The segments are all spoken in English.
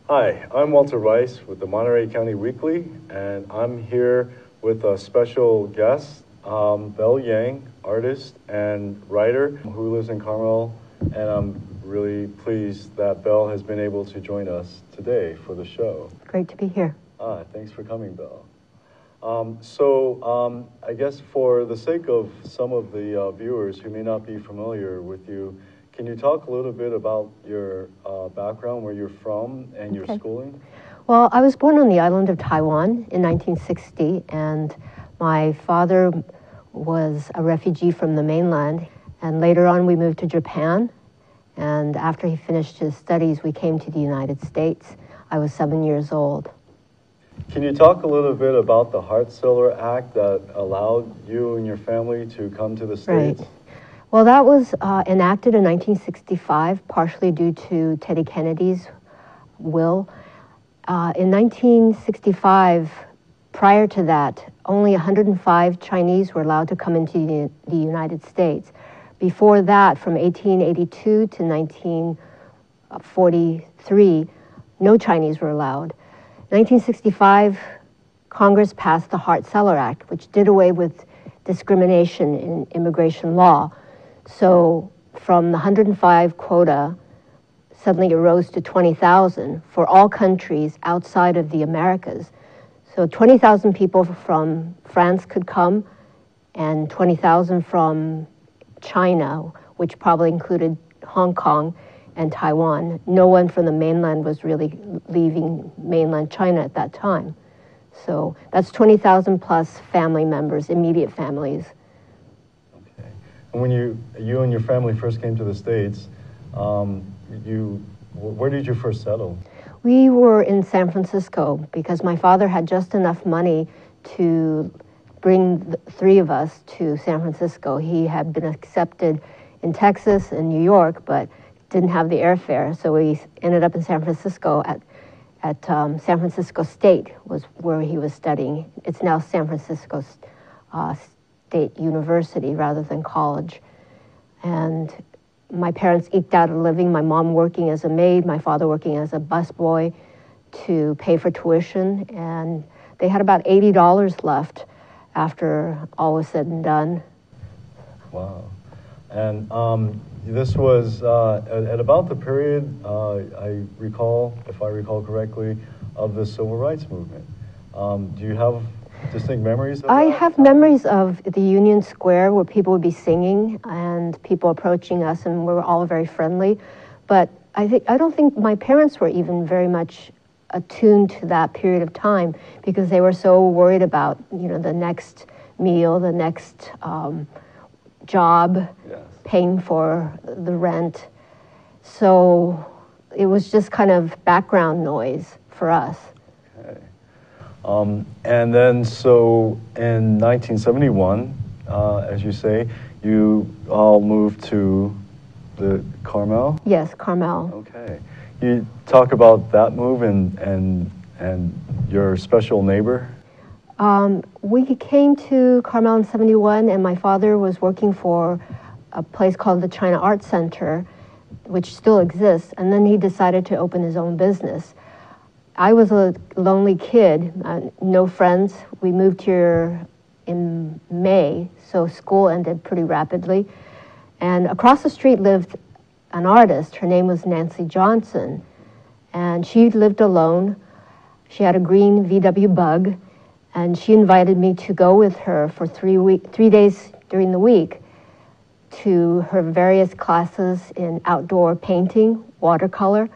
Hi, I'm Walter Ryce with the Monterey County Weekly, and I'm here with a special guest, Belle Yang, artist and writer who lives in Carmel, and I'm really pleased that Belle has been able to join us today for the show. Great to be here. Thanks for coming, Belle. I guess for the sake of some of the viewers who may not be familiar with you, can you talk a little bit about your background, where you're from, and your schooling? Well, I was born on the island of Taiwan in 1960, and my father was a refugee from the mainland. And later on, we moved to Japan. And after he finished his studies, we came to the United States. I was 7 years old. Can you talk a little bit about the Hart-Celler Act that allowed you and your family to come to the States? Right. Well, that was enacted in 1965, partially due to Teddy Kennedy's will. In 1965, prior to that, only 105 Chinese were allowed to come into the United States. Before that, from 1882 to 1943, no Chinese were allowed. In 1965, Congress passed the Hart-Celler Act, which did away with discrimination in immigration law. So from the 105 quota, suddenly it rose to 20,000 for all countries outside of the Americas. So 20,000 people from France could come, and 20,000 from China, which probably included Hong Kong and Taiwan. No one from the mainland was really leaving mainland China at that time. So that's 20,000 plus family members, immediate families. Okay. And when you and your family first came to the States, where did you first settle? We were in San Francisco because my father had just enough money to bring the three of us to San Francisco. He had been accepted in Texas and New York, but didn't have the airfare, so we ended up in San Francisco at San Francisco State was where he was studying. It's now San Francisco State University rather than college. And my parents eked out a living, my mom working as a maid, my father working as a busboy to pay for tuition. And they had about $80 left after all was said and done. Wow. And this was at about the period, I recall, if I recall correctly, of the Civil Rights Movement. Do you have distinct memories of I that? have memories of the Union Square where people would be singing and people approaching us, and we were all very friendly. But I don't think my parents were even very much attuned to that period of time because they were so worried about, the next meal, the next job, Yes. paying for the rent. So it was just kind of background noise for us. Okay. And then, so in 1971, as you say, you all moved to the Carmel? Yes, Carmel. Okay. You talk about that move and your special neighbor? We came to Carmel in 71, and my father was working for a place called the China Art Center, which still exists, and then he decided to open his own business. I was a lonely kid, no friends. We moved here in May, so school ended pretty rapidly. And across the street lived an artist. Her name was Nancy Johnson, and she lived alone. She had a green VW Bug, and she invited me to go with her for 3 days during the week to her various classes in outdoor painting, watercolor,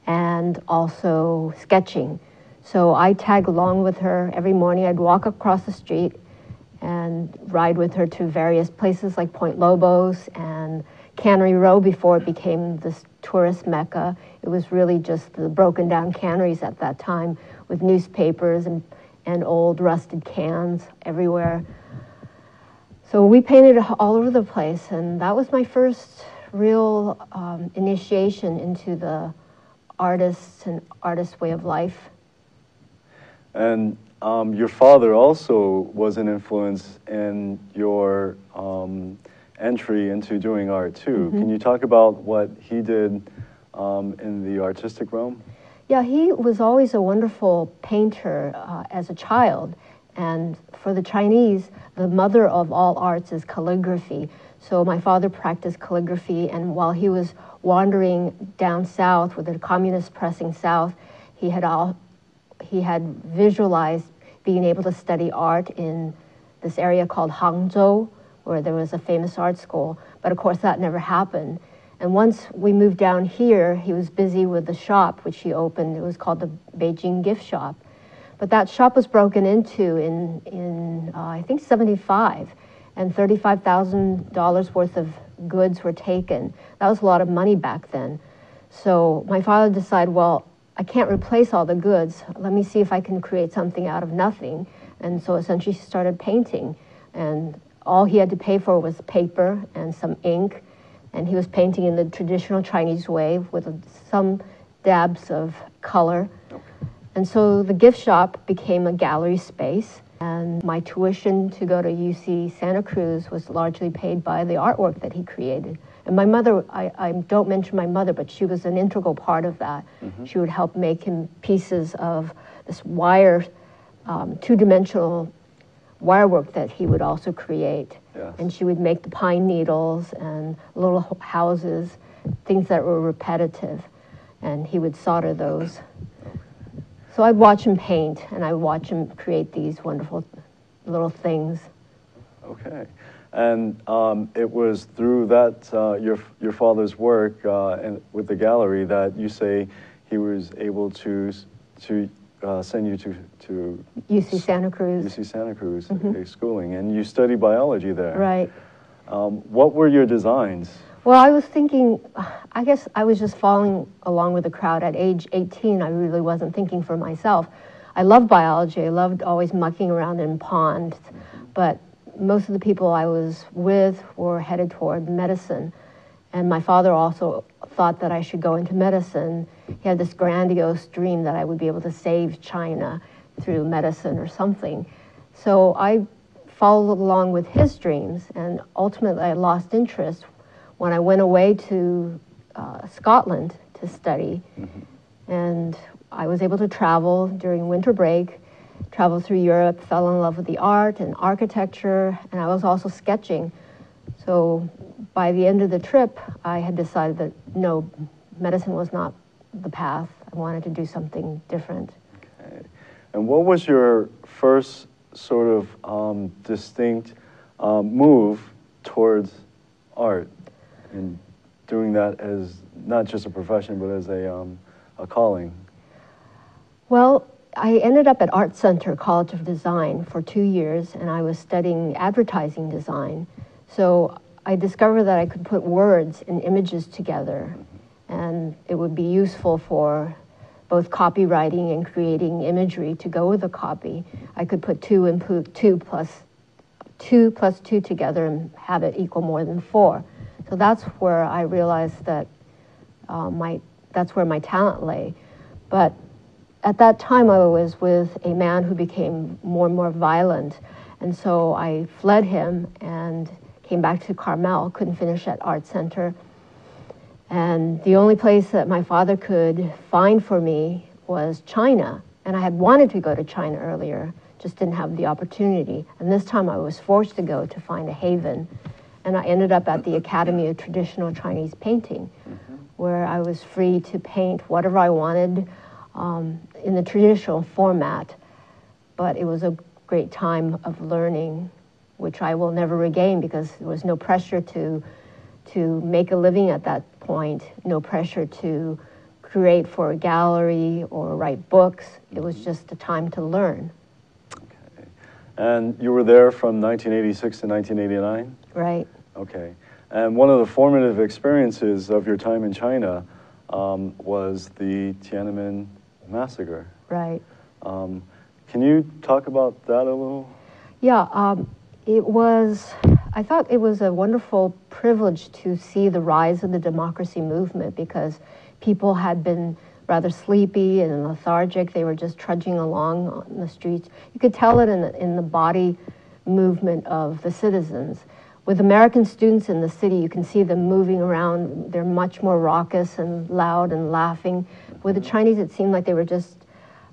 and also sketching. So I tagged along with her every morning. I'd walk across the street and ride with her to various places like Point Lobos and Cannery Row before it became this tourist mecca. It was really just the broken down canneries at that time with newspapers and old rusted cans everywhere. So we painted all over the place, and that was my first real initiation into the artist way of life. And your father also was an influence in your entry into doing art too. Mm-hmm. Can you talk about what he did in the artistic realm? Yeah, he was always a wonderful painter as a child. And for the Chinese, the mother of all arts is calligraphy. So my father practiced calligraphy, and while he was wandering down south with the communists pressing south, he had visualized being able to study art in this area called Hangzhou, where there was a famous art school. But of course, that never happened. And once we moved down here, he was busy with the shop, which he opened. It was called the Beijing Gift Shop. But that shop was broken into in I think, 75, and $35,000 worth of goods were taken. That was a lot of money back then. So my father decided, well, I can't replace all the goods. Let me see if I can create something out of nothing. And so essentially he started painting. And all he had to pay for was paper and some ink. And he was painting in the traditional Chinese way with some dabs of color. Okay. And so the gift shop became a gallery space. And my tuition to go to UC Santa Cruz was largely paid by the artwork that he created. And my mother, I don't mention my mother, but she was an integral part of that. Mm-hmm. She would help make him pieces of this wire, two-dimensional wire work that he would also create. Yes. And she would make the pine needles and little houses, things that were repetitive. And he would solder those. So I'd watch him paint, and I'd watch him create these wonderful little things. Okay. And it was through that, your father's work and with the gallery, that you say he was able to send you to UC Santa Cruz. UC Santa Cruz, mm-hmm. Schooling, and you studied biology there. Right. What were your designs? Well, I was thinking, I guess I was just following along with the crowd. At age 18, I really wasn't thinking for myself. I loved biology. I loved always mucking around in ponds, but most of the people I was with were headed toward medicine. And my father also thought that I should go into medicine. He had this grandiose dream that I would be able to save China through medicine or something. So I followed along with his dreams, and ultimately I lost interest when I went away to Scotland to study. Mm-hmm. And I was able to travel during winter break, travel through Europe, fell in love with the art and architecture, and I was also sketching. So by the end of the trip, I had decided that no, medicine was not the path. I wanted to do something different. Okay. And what was your first sort of distinct move towards art, and doing that as not just a profession, but as a calling? Well, I ended up at Art Center College of Design for 2 years, and I was studying advertising design. So I discovered that I could put words and images together, and it would be useful for both copywriting and creating imagery to go with a copy. I could put 2 and 2 plus 2 together and have it equal more than 4. So that's where I realized that that's where my talent lay. But at that time, I was with a man who became more and more violent, and so I fled him and came back to Carmel, couldn't finish at Art Center. And the only place that my father could find for me was China. And I had wanted to go to China earlier, just didn't have the opportunity. And this time I was forced to go to find a haven. And I ended up at the Academy of Traditional Chinese Painting, where I was free to paint whatever I wanted in the traditional format. But it was a great time of learning, which I will never regain because there was no pressure to make a living at that point, no pressure to create for a gallery or write books. It was just a time to learn. Okay. And you were there from 1986 to 1989? Right. Okay. And one of the formative experiences of your time in China was the Tiananmen Massacre. Right. Can you talk about that a little? Yeah, I thought it was a wonderful privilege to see the rise of the democracy movement because people had been rather sleepy and lethargic. They were just trudging along on the streets. You could tell it in the body movement of the citizens. With American students in the city, you can see them moving around. They're much more raucous and loud and laughing. With the Chinese, it seemed like they were just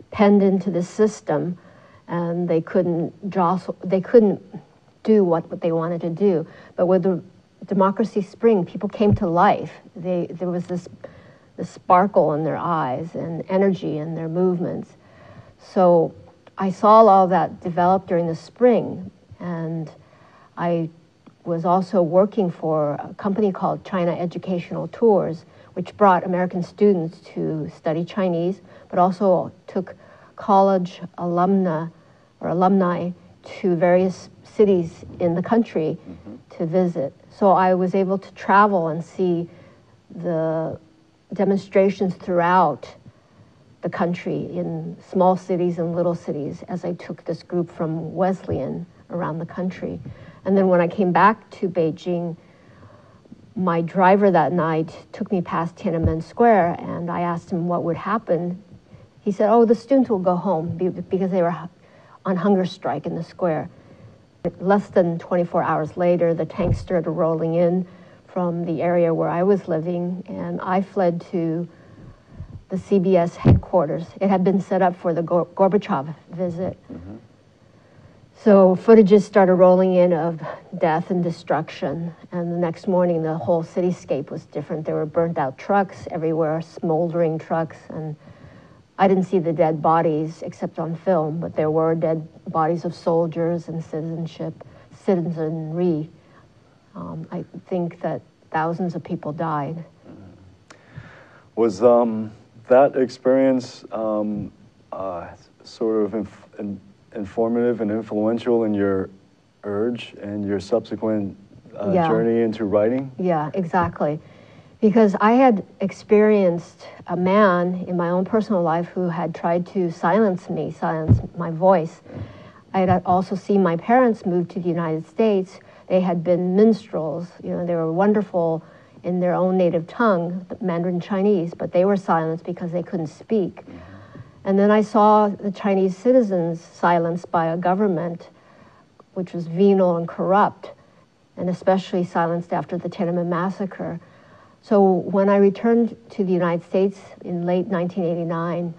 penned into the system, and they couldn't do what they wanted to do. But with the Democracy Spring, people came to life. There was this sparkle in their eyes and energy in their movements. So I saw all that develop during the spring, and I was also working for a company called China Educational Tours, which brought American students to study Chinese, but also took college alumni to various cities in the country to visit. So I was able to travel and see the demonstrations throughout the country in small cities and little cities as I took this group from Wesleyan around the country. And then when I came back to Beijing, my driver that night took me past Tiananmen Square, and I asked him what would happen. He said, oh, the students will go home because they were on hunger strike in the square. Less than 24 hours later, the tanks started rolling in from the area where I was living, and I fled to the CBS headquarters. It had been set up for the Gorbachev visit. So footages started rolling in of death and destruction, and the next morning the whole cityscape was different. There were burnt out trucks everywhere, smoldering trucks, and I didn't see the dead bodies except on film, but there were dead bodies of soldiers and citizenry. I think that thousands of people died. Was that experience sort of informative and influential in your urge and your subsequent journey into writing? Yeah, exactly. Because I had experienced a man in my own personal life who had tried to silence my voice. I had also seen my parents move to the United States. They had been minstrels. They were wonderful in their own native tongue, Mandarin Chinese, but they were silenced because they couldn't speak. And then I saw the Chinese citizens silenced by a government which was venal and corrupt, and especially silenced after the Tiananmen massacre. So when I returned to the United States in late 1989,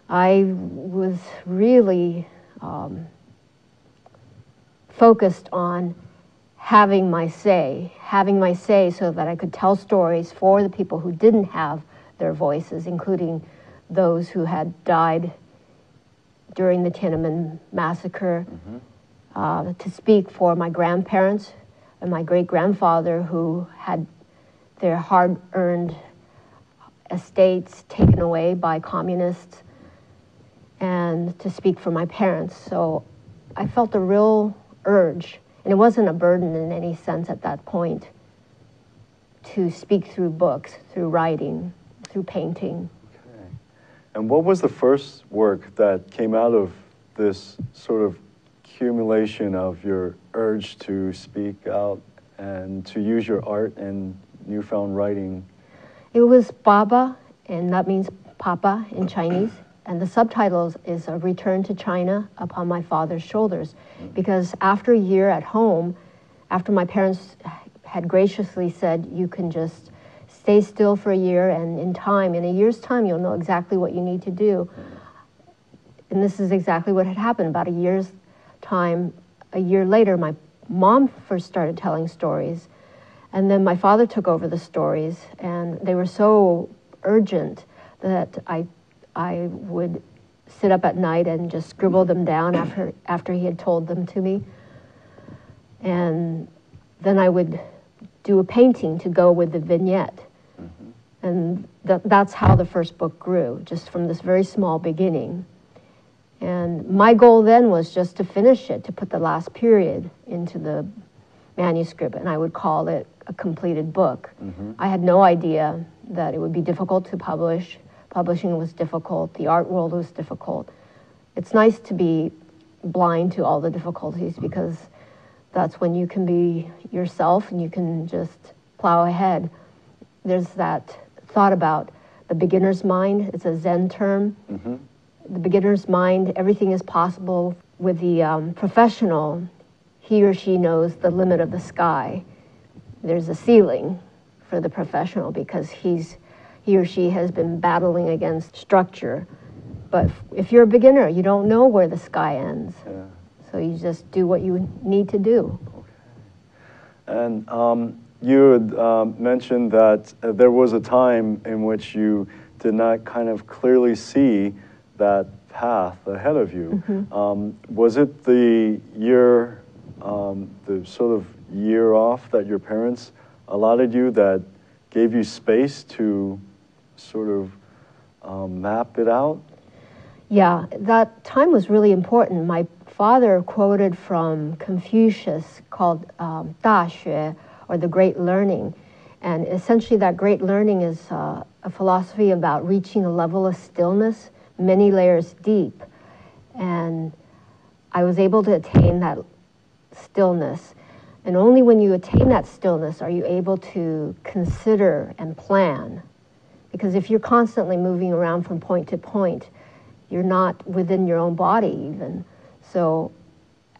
I was really focused on having my say so that I could tell stories for the people who didn't have their voices, including those who had died during the Tiananmen massacre, to speak for my grandparents and my great-grandfather who had their hard-earned estates taken away by communists, and to speak for my parents. So I felt a real urge, and it wasn't a burden in any sense at that point, to speak through books, through writing, through painting. Okay. And what was the first work that came out of this sort of accumulation of your urge to speak out and to use your art and newfound writing? It was Baba, and that means Papa in Chinese. And the subtitle is A Return to China Upon My Father's Shoulders. Because after a year at home, after my parents had graciously said, you can just stay still for a year, and in a year's time, you'll know exactly what you need to do. And this is exactly what had happened. About a year's time, a year later, my mom first started telling stories. And then my father took over the stories, and they were so urgent that I would sit up at night and just scribble them down after he had told them to me. And then I would do a painting to go with the vignette. And that's how the first book grew, just from this very small beginning. And my goal then was just to finish it, to put the last period into the manuscript, and I would call it a completed book. I had no idea that it would be difficult to publish. Publishing was difficult. The art world was difficult. It's nice to be blind to all the difficulties, because that's when you can be yourself and you can just plow ahead. There's that thought about the beginner's mind. It's a Zen term. The beginner's mind, everything is possible. With the professional, he or she knows the limit of the sky. There's a ceiling for the professional because he he or she has been battling against structure. But if you're a beginner, you don't know where the sky ends. Yeah. So you just do what you need to do. Okay. And you had mentioned that there was a time in which you did not kind of clearly see that path ahead of you. Mm-hmm. Was it the year, the sort of year off that your parents allotted you that gave you space to sort of map it out? Yeah, that time was really important. My father quoted from Confucius called 大学, or the Great Learning. And essentially that Great Learning is a philosophy about reaching a level of stillness many layers deep. And I was able to attain that stillness. And only when you attain that stillness are you able to consider and plan. Because if you're constantly moving around from point to point, you're not within your own body even. So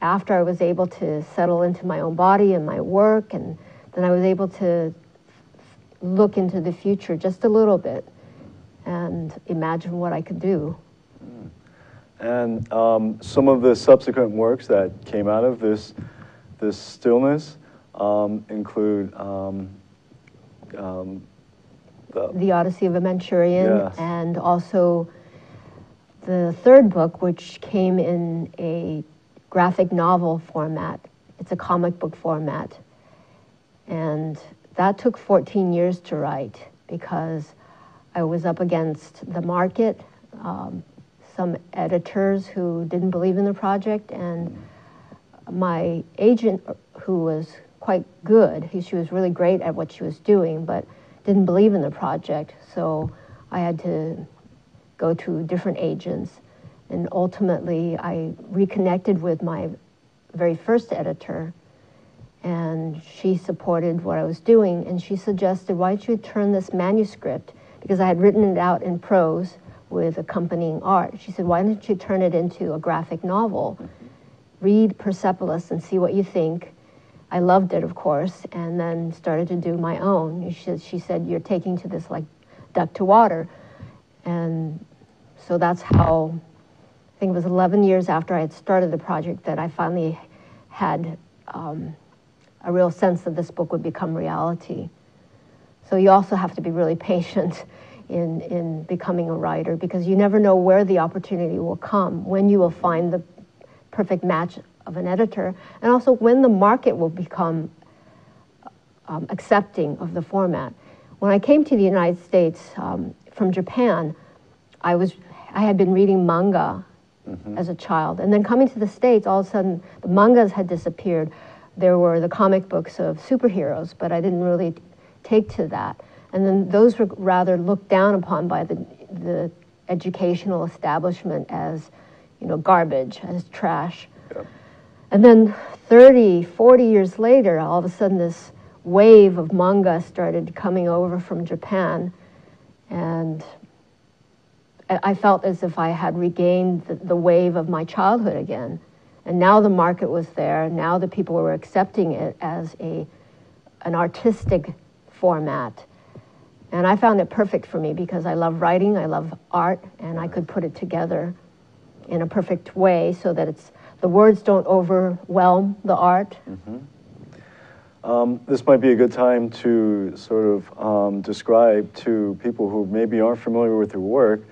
after I was able to settle into my own body and my work, and then I was able to look into the future just a little bit and imagine what I could do. And some of the subsequent works that came out of this stillness include The Odyssey of a Manchurian, yes. and also the third book, which came in a graphic novel format. It's a comic book format. And that took 14 years to write because I was up against the market, some editors who didn't believe in the project, and my agent, who was quite good, she was really great at what she was doing, but didn't believe in the project. So I had to go to different agents, and ultimately I reconnected with my very first editor, and she supported what I was doing, and she suggested, why don't you turn this manuscript, because I had written it out in prose with accompanying art. She said, why don't you turn it into a graphic novel? Read Persepolis and see what you think. I loved it, of course, and then started to do my own. She said, you're taking to this like duck to water. And so that's how, I think it was 11 years after I had started the project that I finally had a real sense that this book would become reality. So you also have to be really patient in becoming a writer, because you never know where the opportunity will come, when you will find the perfect match of an editor, and also when the market will become accepting of the format. When I came to the United States from Japan, I had been reading manga as a child, and then coming to the States, all of a sudden the mangas had disappeared. There were the comic books of superheroes, but I didn't really take to that. And then those were rather looked down upon by the educational establishment as, garbage, as trash. Yeah. And then 30, 40 years later, all of a sudden this wave of manga started coming over from Japan, and I felt as if I had regained the wave of my childhood again. And now the market was there. Now the people were accepting it as an artistic format. And I found it perfect for me because I love writing, I love art, and I could put it together in a perfect way so that the words don't overwhelm the art. This might be a good time to sort of describe to people who maybe aren't familiar with your work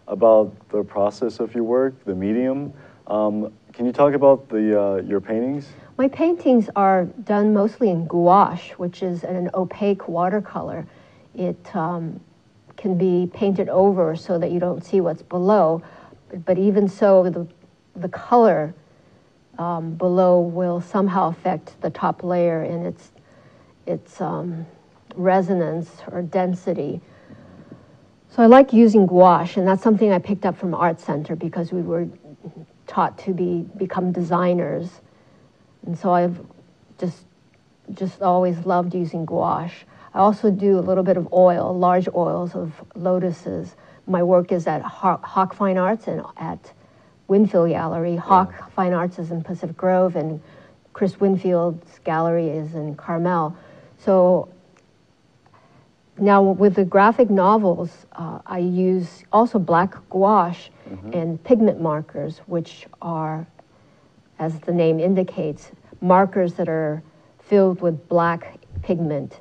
about the process of your work, the medium. Can you talk about your paintings? My paintings are done mostly in gouache, which is an opaque watercolor. It can be painted over so that you don't see what's below, but even so, the color below will somehow affect the top layer in its resonance or density. So I like using gouache, and that's something I picked up from Art Center because we were taught to become designers. And so I've just always loved using gouache. I also do a little bit of oil, large oils of lotuses. My work is at Hawk Fine Arts and at Winfield Gallery. Hawk Fine Arts is in Pacific Grove, and Chris Winfield's gallery is in Carmel. So Now, with the graphic novels, I use also black gouache and pigment markers, which are, as the name indicates, markers that are filled with black pigment.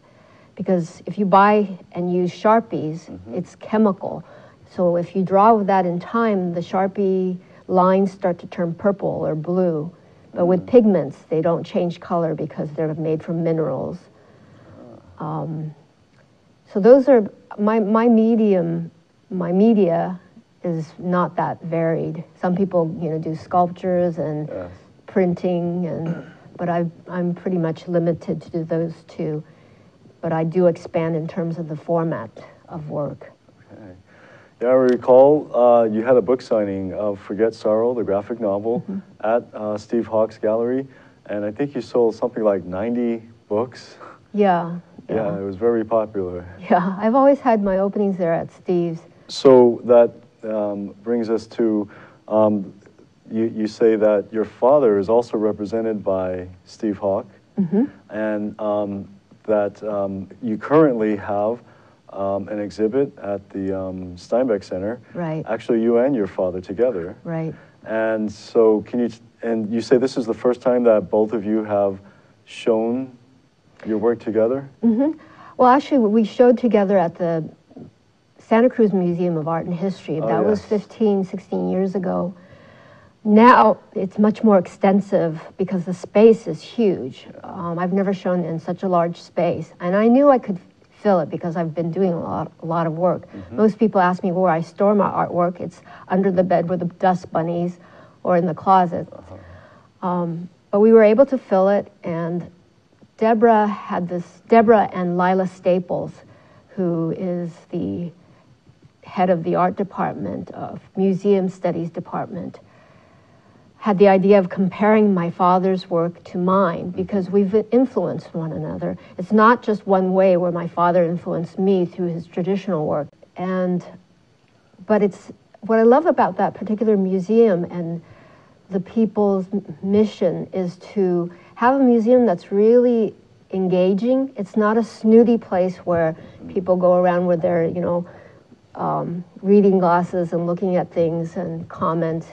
Because if you buy and use Sharpies, it's chemical. So if you draw with that in time, the Sharpie lines start to turn purple or blue. But with pigments, they don't change color because they're made from minerals. So those are my medium. My media is not that varied. Some people, do sculptures and printing, but I'm pretty much limited to those two. But I do expand in terms of the format of work. Okay. Yeah, I recall you had a book signing of Forget Sorrow, the graphic novel, at Steve Hawkes Gallery, and I think you sold something like 90 books. Yeah. Yeah, it was very popular. Yeah, I've always had my openings there at Steve's. So that brings us to, you say that your father is also represented by Steve Hawke, and that you currently have an exhibit at the Steinbeck Center. Right. Actually, you and your father together. Right. And so and you say this is the first time that both of you have shown your work together? Well, actually, we showed together at the Santa Cruz Museum of Art and History. That was 15, 16 years ago. Now, it's much more extensive because the space is huge. I've never shown in such a large space. And I knew I could fill it because I've been doing a lot of work. Most people ask me where I store my artwork. It's under the bed with the dust bunnies or in the closet. But we were able to fill it, and Deborah and Lila Staples, who is the head of the art department of Museum Studies Department, had the idea of comparing my father's work to mine because we've influenced one another. It's not just one way where my father influenced me through his traditional work. But it's what I love about that particular museum and the people's mission is to have a museum that's really engaging. It's not a snooty place where people go around with their, reading glasses and looking at things and comment.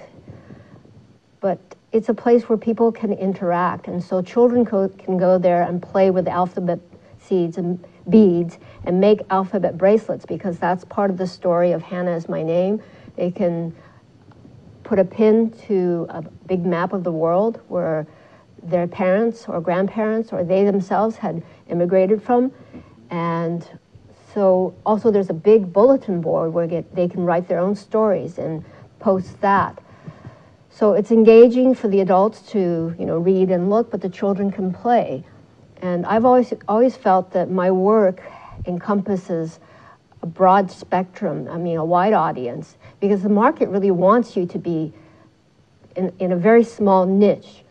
But it's a place where people can interact, and so children can go there and play with alphabet seeds and beads and make alphabet bracelets, because that's part of the story of Hannah Is My Name. They can put a pin to a big map of the world where their parents or grandparents or they themselves had immigrated from. And so also there's a big bulletin board where they can write their own stories and post that. So it's engaging for the adults to, read and look, but the children can play. And I've always felt that my work encompasses a broad spectrum, a wide audience, because the market really wants you to be in a very small niche.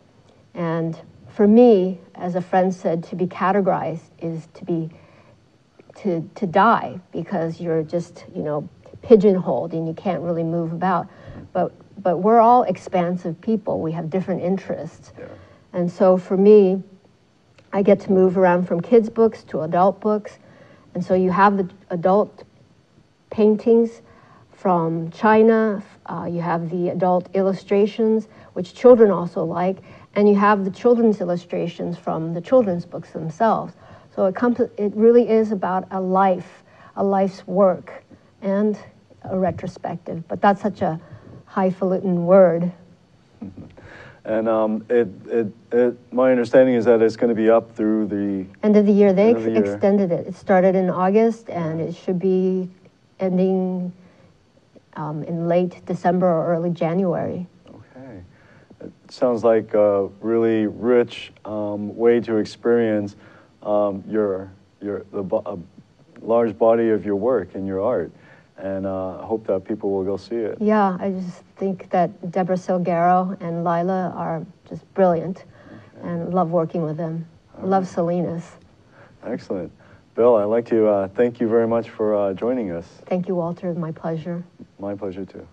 And for me, as a friend said, to be categorized is to die, because you're just, pigeonholed and you can't really move about. But we're all expansive people. We have different interests. Yeah. And so for me, I get to move around from kids' books to adult books. And so you have the adult paintings from China, you have the adult illustrations, which children also like, and you have the children's illustrations from the children's books themselves. So it really is about a life's work, and a retrospective. But that's such a highfalutin word. And my understanding is that it's going to be up through the end of the year. They extended it. It started in August, and it should be ending in late December or early January. Okay. It sounds like a really rich way to experience the large body of your work and your art. And I hope that people will go see it. Yeah, I just think that Deborah Silguero and Lila are just brilliant, and love working with them. Love Salinas. Excellent. Bill, I'd like to thank you very much for joining us. Thank you, Walter. My pleasure. My pleasure, too.